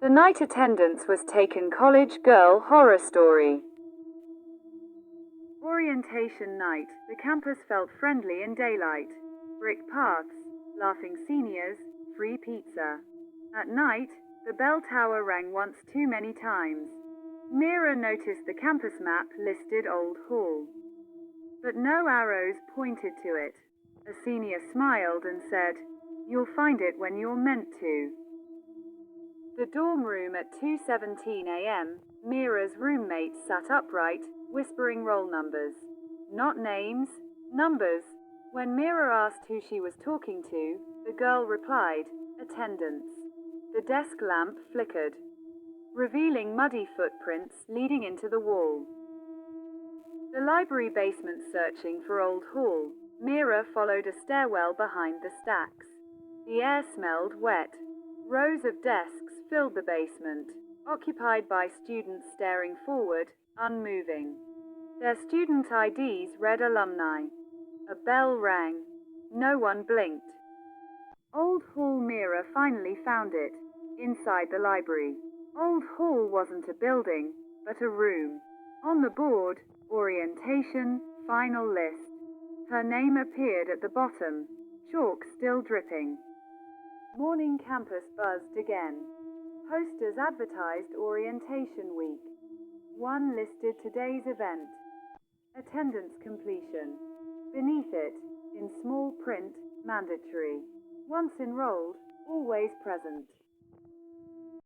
The night attendance was taken college girl horror story. Orientation night. The campus felt friendly in daylight. Brick paths, laughing seniors, free pizza. At night, the bell tower rang once too many times. Mira noticed the campus map listed Old Hall, but no arrows pointed to it. A senior smiled and said, "You'll find it when you're meant to." The dorm room at 2:17 a.m., Mira's roommate sat upright, whispering roll numbers. Not names, numbers. When Mira asked who she was talking to, the girl replied, "Attendance." The desk lamp flickered, revealing muddy footprints leading into the wall. The library basement searching for Old Hall, Mira followed a stairwell behind the stacks. The air smelled wet. Rows of desks filled the basement, occupied by students staring forward, unmoving. Their student IDs read alumni. A bell rang. No one blinked. Old Hall. Mira finally found it, inside the library. Old Hall wasn't a building, but a room. On the board, orientation, final list. Her name appeared at the bottom, chalk still dripping. Morning campus buzzed again. Posters advertised orientation week. One listed today's event. Attendance completion. Beneath it, in small print, mandatory. Once enrolled, always present.